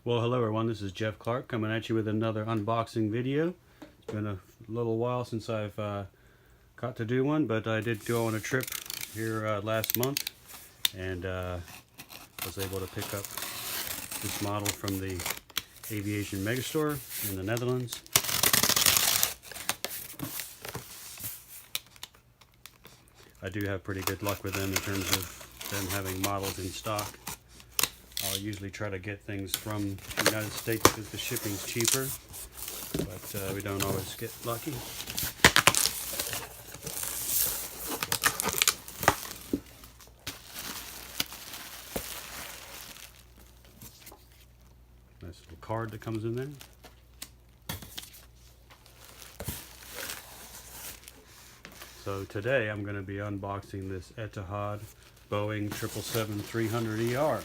Well, hello everyone, this is Jeff Clark coming at you with another unboxing video. It's been a little while since I've got to do one, but I did go on a trip here last month and was able to pick up this model from the Aviation Megastore in the Netherlands. I do have pretty good luck with them in terms of them having models in stock. I'll usually try to get things from the United States because the shipping's cheaper, but we don't always get lucky. Nice little card that comes in there. So today I'm going to be unboxing this Etihad Boeing 777-300ER.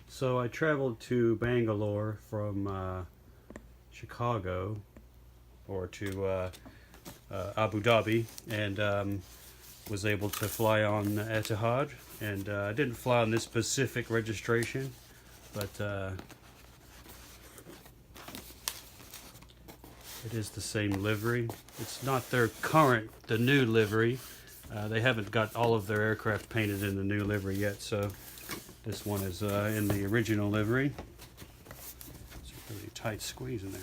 So I traveled to Bangalore from Chicago, or to Abu Dhabi, and was able to fly on Etihad. And I didn't fly on this specific registration, but it is the same livery. It's not their current, the new livery. They haven't got all of their aircraft painted in the new livery yet, so this one is in the original livery. It's a really tight squeeze in there.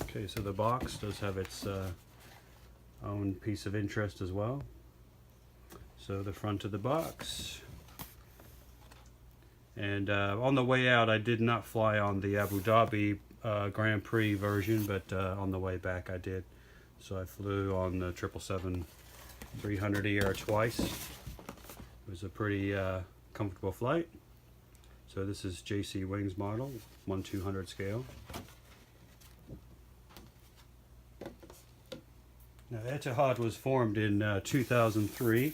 Okay, so the box does have its own piece of interest as well. So the front of the box. And on the way out, I did not fly on the Abu Dhabi Grand Prix version, but on the way back I did. So I flew on the 777-300ER twice. It was a pretty comfortable flight. So this is JC Wings model, 1/200 scale. Now Etihad was formed in 2003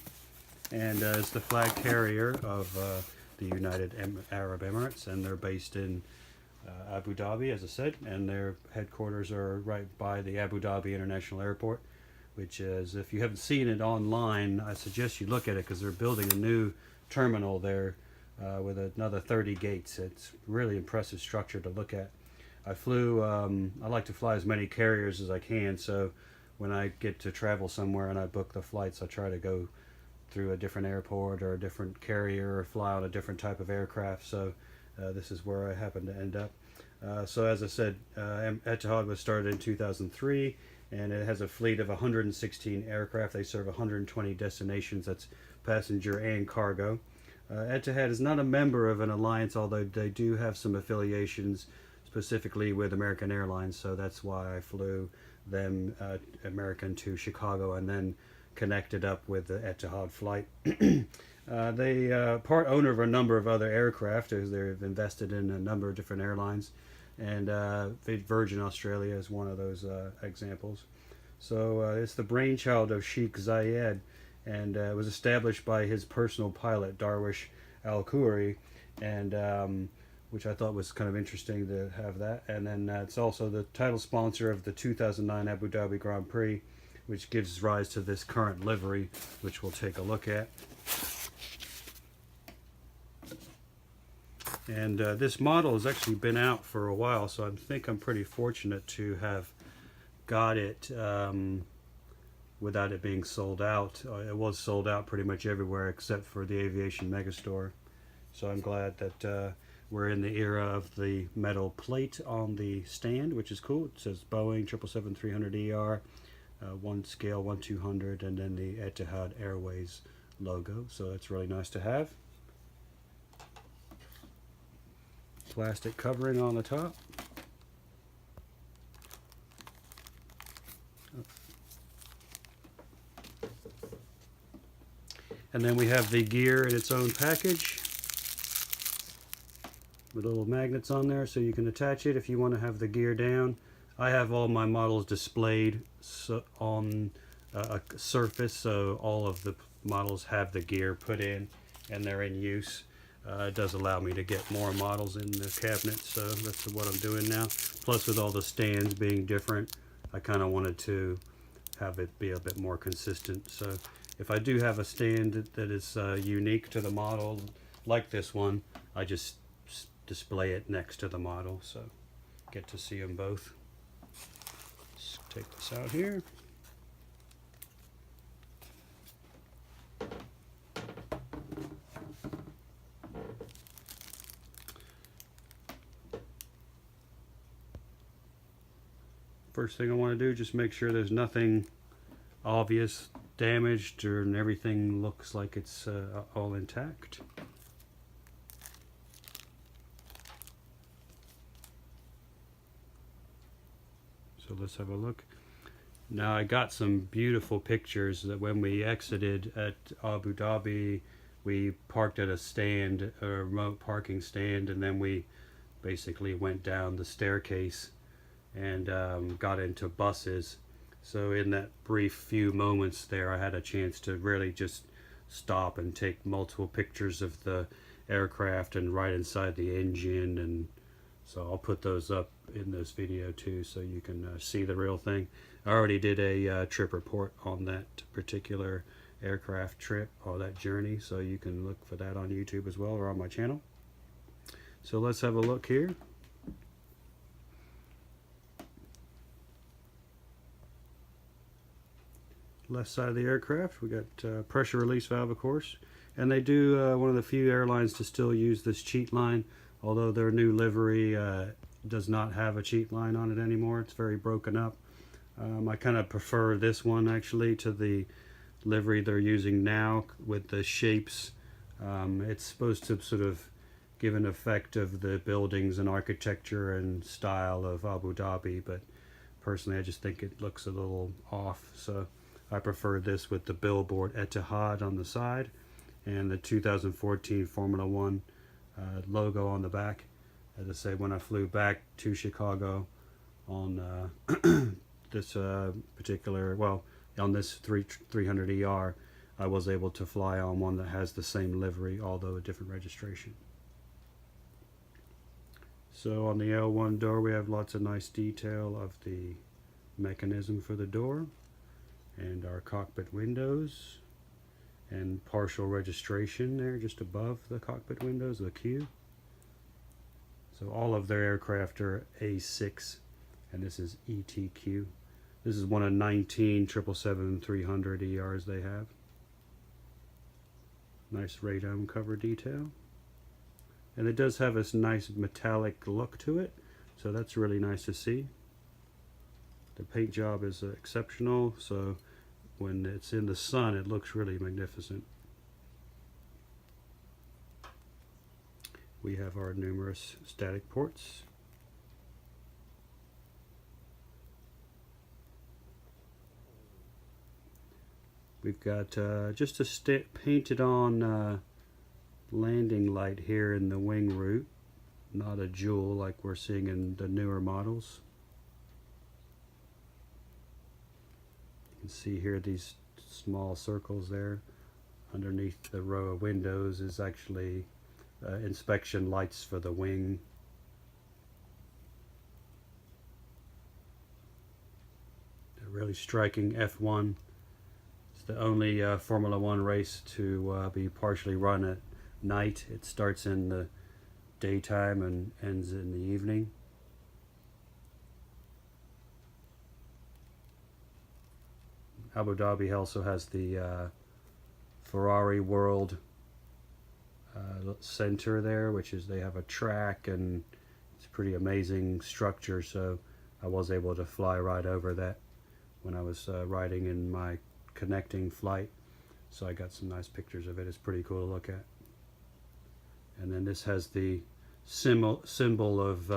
and is the flag carrier of the United Arab Emirates, and they're based in Abu Dhabi, as I said, and their headquarters are right by the Abu Dhabi International Airport, which is, if you haven't seen it online, I suggest you look at it because they're building a new terminal there with another 30 gates. It's really impressive structure to look at. I flew, I like to fly as many carriers as I can, so when I get to travel somewhere and I book the flights, I try to go through a different airport or a different carrier or fly on a different type of aircraft. So this is where I happen to end up. So as I said, Etihad was started in 2003, and it has a fleet of 116 aircraft. They serve 120 destinations. That's passenger and cargo. Etihad is not a member of an alliance, although they do have some affiliations specifically with American Airlines. So that's why I flew them American to Chicago and then connected up with the Etihad flight. They part owner of a number of other aircraft, as they've invested in a number of different airlines, and Virgin Australia is one of those examples. So it's the brainchild of Sheikh Zayed, and it was established by his personal pilot Darwish Al Khoury, and which I thought was kind of interesting to have that. And then it's also the title sponsor of the 2009 Abu Dhabi Grand Prix, which gives rise to this current livery, which we'll take a look at. And this model has actually been out for a while, so I think I'm pretty fortunate to have got it without it being sold out. It was sold out pretty much everywhere except for the Aviation Megastore. So I'm glad that we're in the era of the metal plate on the stand, which is cool. It says Boeing 777-300ER, one scale 1/200, and then the Etihad Airways logo. So that's really nice to have. Plastic covering on the top. And then we have the gear in its own package with little magnets on there so you can attach it if you want to have the gear down. I have all my models displayed on a surface, so all of the models have the gear put in, and they're in use. It does allow me to get more models in the cabinet, so that's what I'm doing now. Plus, with all the stands being different, I kind of wanted to have it be a bit more consistent. So if I do have a stand that is unique to the model, like this one, I just display it next to the model, so get to see them both. Let's take this out here. First thing I want to do, just make sure there's nothing obvious damaged and everything looks like it's all intact. So let's have a look. Now I got some beautiful pictures that when we exited at Abu Dhabi, we parked at a stand, a remote parking stand, and then we basically went down the staircase and got into buses. So in that brief few moments there, I had a chance to really just stop and take multiple pictures of the aircraft and right inside the engine, and so I'll put those up in this video too, so you can see the real thing. I already did a trip report on that particular aircraft trip or that journey, so you can look for that on YouTube as well or on my channel. So let's have a look here. Left side of the aircraft, we got pressure release valve, of course, and they do one of the few airlines to still use this cheat line, although their new livery does not have a cheat line on it anymore. It's very broken up. I kind of prefer this one actually to the livery they're using now with the shapes. It's supposed to sort of give an effect of the buildings and architecture and style of Abu Dhabi, but personally I just think it looks a little off, so I prefer this with the billboard Etihad on the side and the 2014 Formula One logo on the back. As I say, when I flew back to Chicago on this particular, well, on this 300ER, I was able to fly on one that has the same livery, although a different registration. So on the L1 door, we have lots of nice detail of the mechanism for the door and our cockpit windows and partial registration there just above the cockpit windows, the Q. So all of their aircraft are A6, and this is ETQ. This is one of 19 777-300ERs they have. Nice radome cover detail. And it does have this nice metallic look to it, so that's really nice to see. The paint job is exceptional, so when it's in the sun it looks really magnificent. We have our numerous static ports. We've got just a painted on landing light here in the wing root, not a jewel like we're seeing in the newer models. You can see here these small circles there. Underneath the row of windows is actually inspection lights for the wing. A really striking F1. It's the only Formula One race to be partially run at night. It starts in the daytime and ends in the evening. Abu Dhabi also has the Ferrari World center there, which is, they have a track and it's a pretty amazing structure, so I was able to fly right over that when I was riding in my connecting flight, so I got some nice pictures of it. It's pretty cool to look at. And then this has the symbol of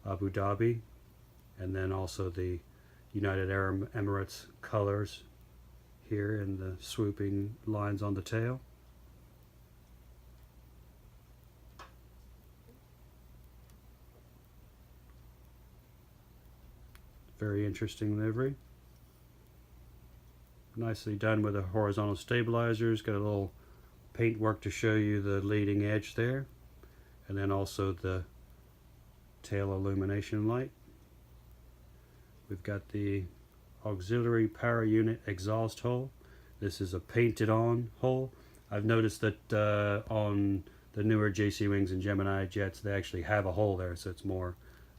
Abu Dhabi, and then also the United Arab Emirates colors here in the swooping lines on the tail. Very interesting livery. Nicely done with the horizontal stabilizers. Got a little paintwork to show you the leading edge there, and then also the tail illumination light. We've got the auxiliary power unit exhaust hole. This is a painted on hole. I've noticed that on the newer JC Wings and Gemini jets they actually have a hole there, so it's more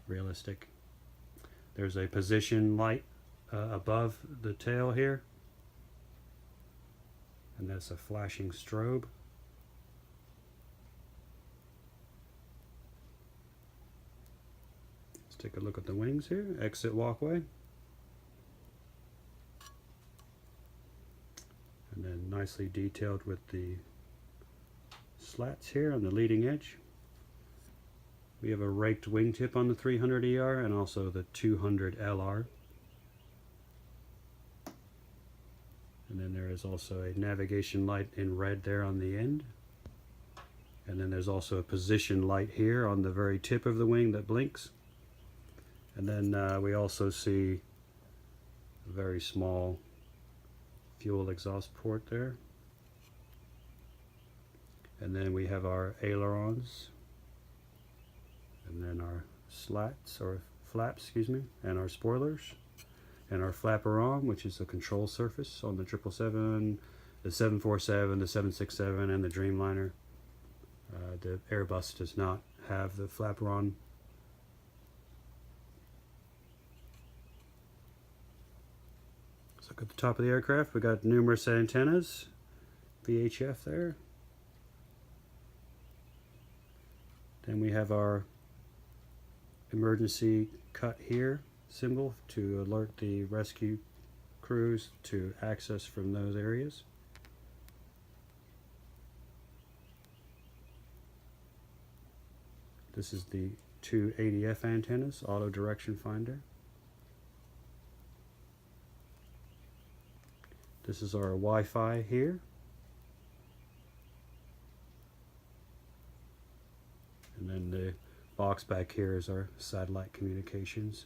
realistic. There's a position light above the tail here, and that's a flashing strobe. Let's take a look at the wings here. Exit walkway. And then nicely detailed with the slats here on the leading edge. We have a raked wingtip on the 300 ER and also the 200 LR. And then there is also a navigation light in red there on the end. And then there's also a position light here on the very tip of the wing that blinks. And then we also see a very small fuel exhaust port there. And then we have our ailerons, and then our slats, or flaps, excuse me, and our spoilers, and our flapper arm, which is a control surface on the 777, the 747, the 767, and the Dreamliner. The Airbus does not have the flapper on. Let's look at the top of the aircraft. We got numerous antennas, VHF there. Then we have our emergency cut here symbol to alert the rescue crews to access from those areas. This is the two ADF antennas, auto direction finder. This is our Wi-Fi here. And then the box back here is our satellite communications.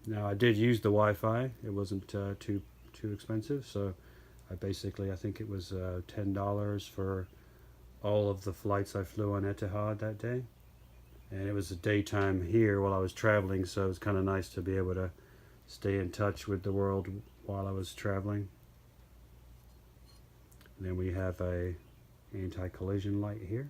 Now I did use the Wi-Fi. It wasn't too expensive, so I think it was $10 for all of the flights I flew on Etihad that day. And it was a daytime here while I was traveling, so it was kind of nice to be able to stay in touch with the world while I was traveling. And then we have a anti-collision light here.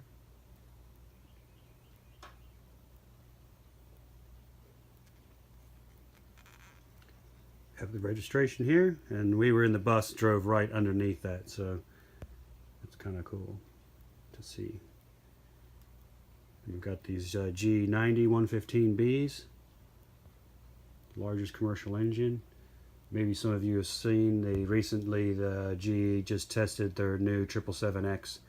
Have the registration here, and we were in the bus, drove right underneath that, so it's kind of cool to see. And we've got these GE 90-115Bs, largest commercial engine. Maybe some of you have seen the GE just tested their new 777X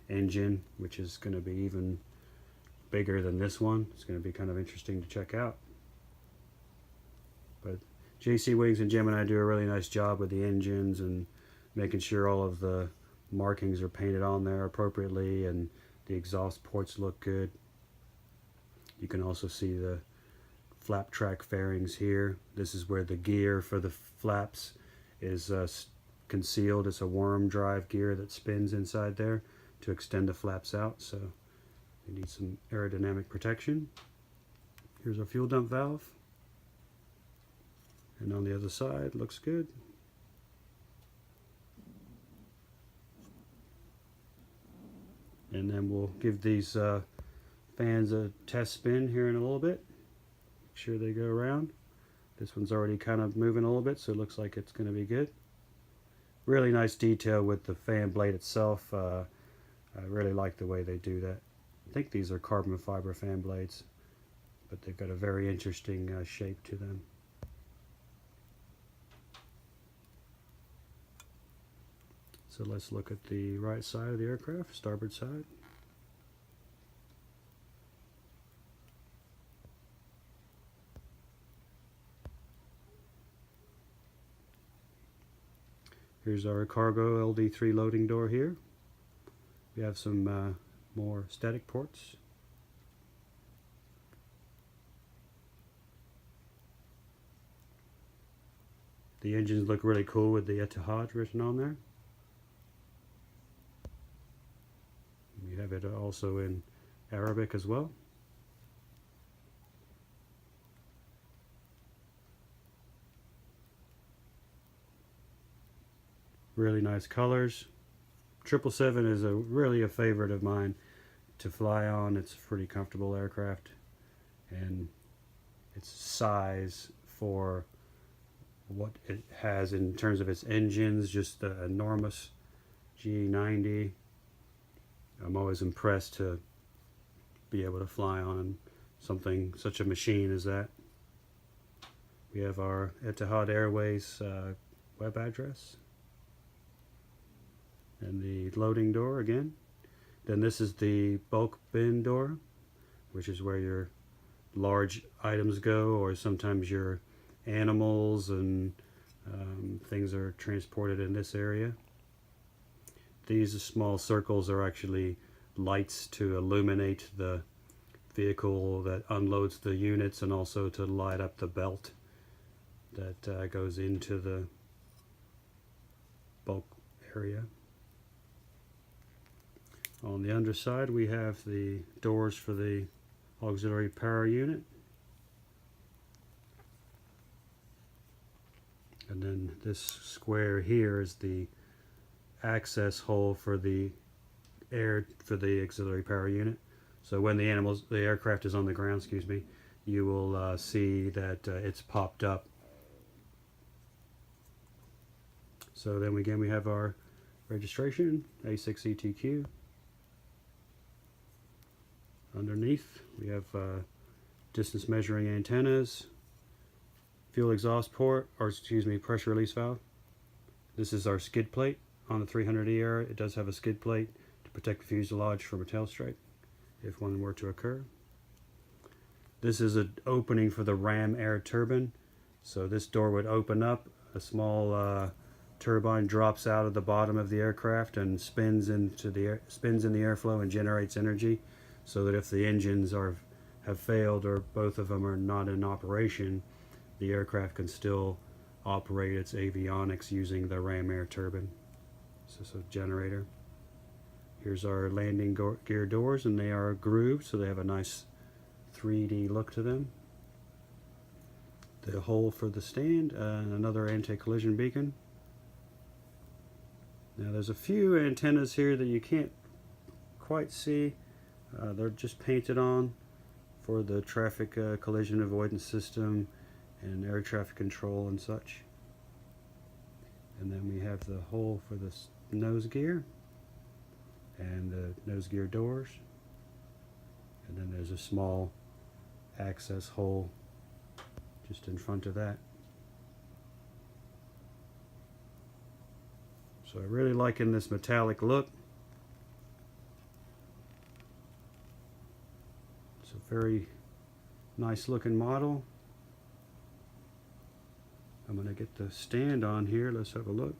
engine, which is going to be even bigger than this one. It's going to be kind of interesting to check out. But JC Wings and Gemini do a really nice job with the engines and making sure all of the markings are painted on there appropriately and the exhaust ports look good. You can also see the flap track fairings here. This is where the gear for the flaps is concealed. It's a worm drive gear that spins inside there to extend the flaps out, so they need some aerodynamic protection. Here's our fuel dump valve. And on the other side, looks good. And then we'll give these fans a test spin here in a little bit. Make sure they go around. This one's already kind of moving a little bit, so it looks like it's going to be good. Really nice detail with the fan blade itself. I really like the way they do that. I think these are carbon fiber fan blades, but they've got a very interesting shape to them. So let's look at the right side of the aircraft, starboard side. Here's our cargo LD3 loading door here. We have some more static ports. The engines look really cool with the Etihad written on there. it also in Arabic as well. Really nice colors. 777 is really a favorite of mine to fly on. It's a pretty comfortable aircraft, and its size for what it has in terms of its engines, just enormous. GE90. I'm always impressed to be able to fly on something, such a machine as that. We have our Etihad Airways web address and the loading door again. Then this is the bulk bin door, which is where your large items go, or sometimes your animals and things are transported in this area. These small circles are actually lights to illuminate the vehicle that unloads the units, and also to light up the belt that goes into the bulk area. On the underside, we have the doors for the auxiliary power unit. And then this square here is the access hole for the auxiliary power unit. So when the aircraft is on the ground, you will see that it's popped up. So then again, we have our registration, A6-ETQ. Underneath, we have distance measuring antennas, fuel exhaust port, or pressure release valve. This is our skid plate. On the 300E era, it does have a skid plate to protect the fuselage from a tail strike if one were to occur. This is an opening for the ram air turbine. So this door would open up, a small turbine drops out of the bottom of the aircraft and spins in the airflow and generates energy, so that if the engines have failed, or both of them are not in operation, the aircraft can still operate its avionics using the ram air turbine. So it's a generator. Here's our landing gear doors, and they are grooved, so they have a nice 3D look to them. The hole for the stand, and another anti-collision beacon. Now there's a few antennas here that you can't quite see. They're just painted on for the traffic collision avoidance system and air traffic control and such. And then we have the hole for the nose gear and the nose gear doors. And then there's a small access hole just in front of that. So I really liking this metallic look. It's a very nice looking model. I'm going to get the stand on here. Let's have a look.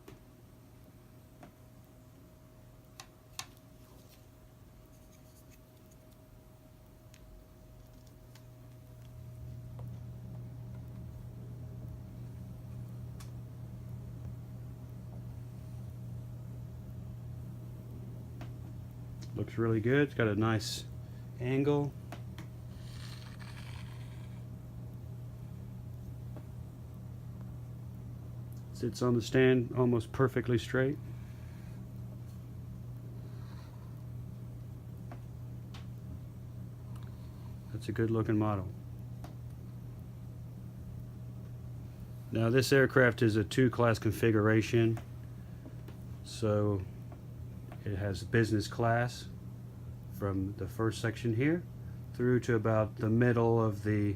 Looks really good. It's got a nice angle. Sits on the stand almost perfectly straight. That's a good looking model. Now this aircraft is a 2-class configuration, so it has business class from the first section here through to about the middle of the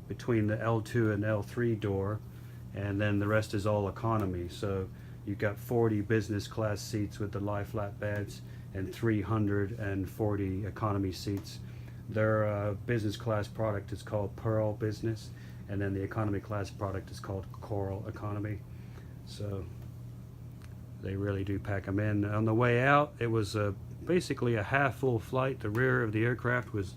between the L2 and L3 door, and then the rest is all economy. So you've got 40 business class seats with the lie flat beds and 340 economy seats. Their business class product is called Pearl Business, and then the economy class product is called Coral Economy. So they really do pack them in. On the way out, it was basically a half full flight. The rear of the aircraft was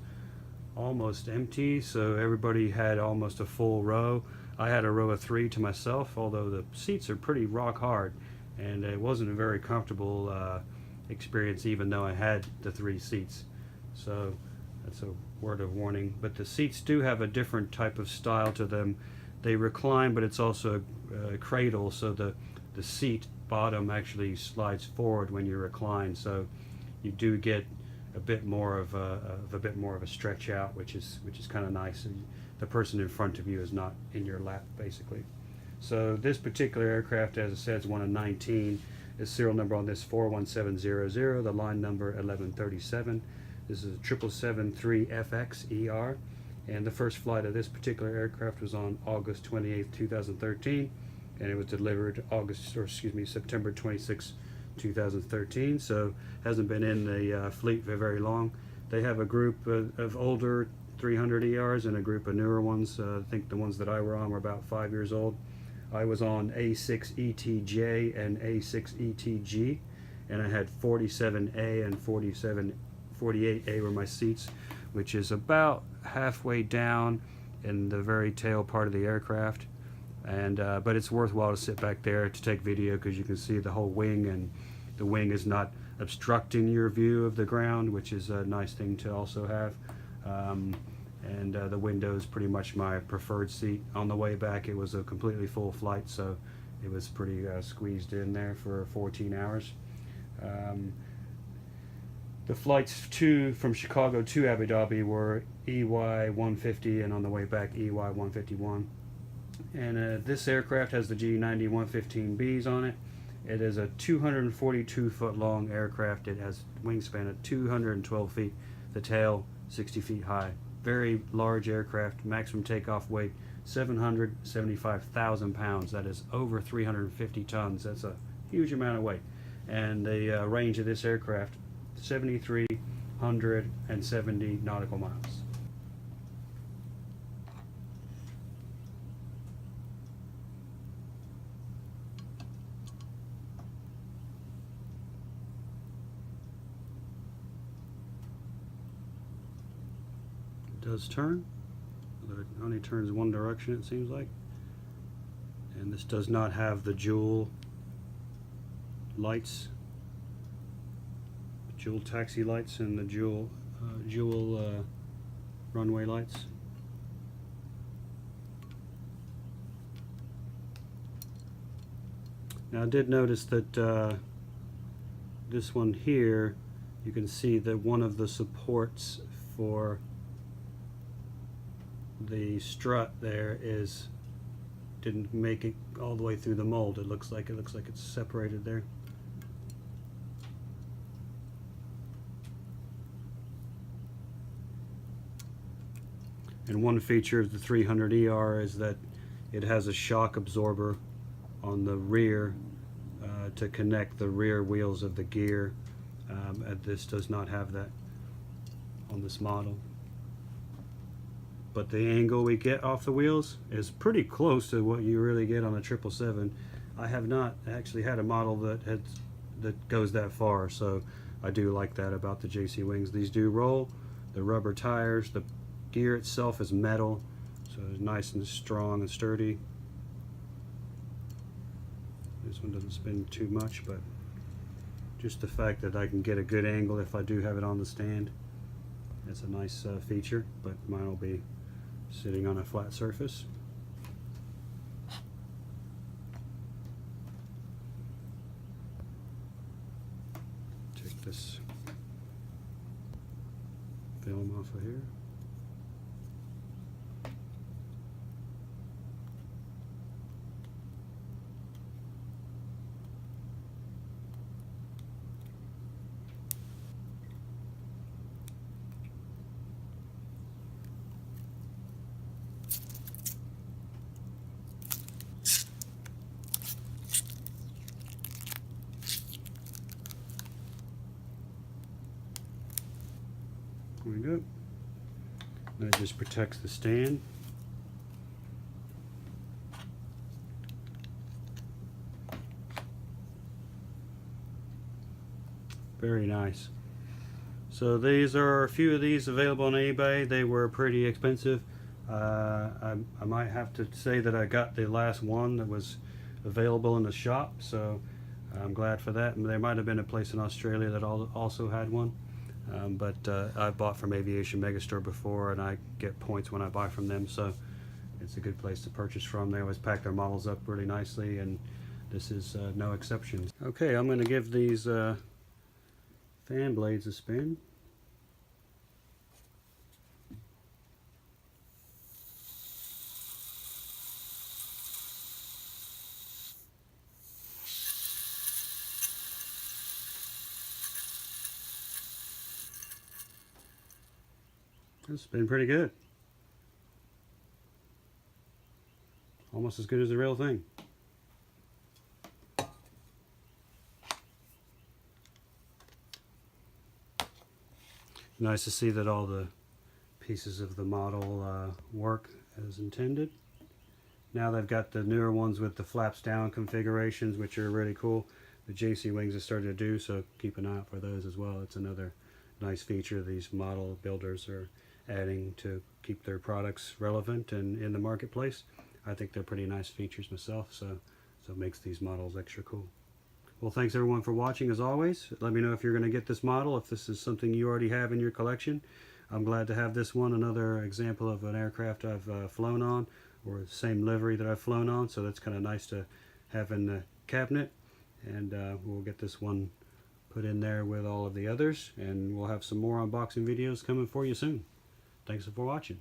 almost empty, so everybody had almost a full row. I had a row of 3 to myself, although the seats are pretty rock hard, and it wasn't very comfortable experience, even though I had the 3 seats. So that's a word of warning. But the seats do have a different type of style to them. They recline, but it's also a cradle, so the seat bottom actually slides forward when you recline. So you do get a bit more of a stretch out, which is kind of nice. And the person in front of you is not in your lap, basically. So this particular aircraft, as I said, is one of 19. The serial number on this 41700, the line number 1137. This is a 777-3FX-ER, and the first flight of this particular aircraft was on August 28th, 2013, and it was delivered September 26, 2013. So hasn't been in the fleet for very long. They have a group of older 300 ERs and a group of newer ones. I think the ones that I were on were about 5 years old. I was on A6-ETJ and A6-ETG, and I had 47A and 48A were my seats, which is about halfway down in the very tail part of the aircraft. And but it's worthwhile to sit back there to take video, because you can see the whole wing, and the wing is not obstructing your view of the ground, which is a nice thing to also have. And the window is pretty much my preferred seat. On the way back, it was a completely full flight, so it was pretty squeezed in there for 14 hours. The flights from Chicago to Abu Dhabi were EY-150, and on the way back EY-151. And this aircraft has the GE 90-115Bs on it. It is a 242-foot long aircraft. It has wingspan of 212 feet, the tail 60 feet high. Very large aircraft. Maximum takeoff weight 775,000 pounds. That is over 350 tons. That's a huge amount of weight. And the range of this aircraft, 7,370 nautical miles. Does turn, but it only turns one direction, it seems like. And this does not have the dual lights, dual taxi lights, and the dual runway lights. Now I did notice that this one here, you can see that one of the supports for the strut there didn't make it all the way through the mold. It looks like it's separated there. And one feature of the 300ER is that it has a shock absorber on the rear to connect the rear wheels of the gear. And this does not have that on this model. But the angle we get off the wheels is pretty close to what you really get on a 777. I have not actually had a model that goes that far, so I do like that about the JC wings. These do roll. The rubber tires, the gear itself is metal, so it's nice and strong and sturdy. This one doesn't spin too much, but just the fact that I can get a good angle if I do have it on the stand, that's a nice feature. But mine will be sitting on a flat surface. Take this film off of here. There we go. That just protects the stand. Very nice. So these are a few of these available on eBay. They were pretty expensive. I might have to say that I got the last one that was available in the shop. So I'm glad for that. And there might have been a place in Australia that also had one, but I've bought from Aviation Megastore before, and I get points when I buy from them, so it's a good place to purchase from. They always pack their models up really nicely, and this is no exception. Okay, I'm going to give these fan blades a spin. It's been pretty good. Almost as good as the real thing. Nice to see that all the pieces of the model work as intended. Now they've got the newer ones with the flaps down configurations, which are really cool. The JC Wings has started to do, so keep an eye out for those as well. It's another nice feature these model builders are adding to keep their products relevant and in the marketplace. I think they're pretty nice features myself, so it makes these models extra cool. Well, thanks everyone for watching as always. Let me know if you're going to get this model, if this is something you already have in your collection. I'm glad to have this one, another example of an aircraft I've flown on, or the same livery that I've flown on, so that's kind of nice to have in the cabinet. And we'll get this one put in there with all of the others, and we'll have some more unboxing videos coming for you soon. Thanks for watching.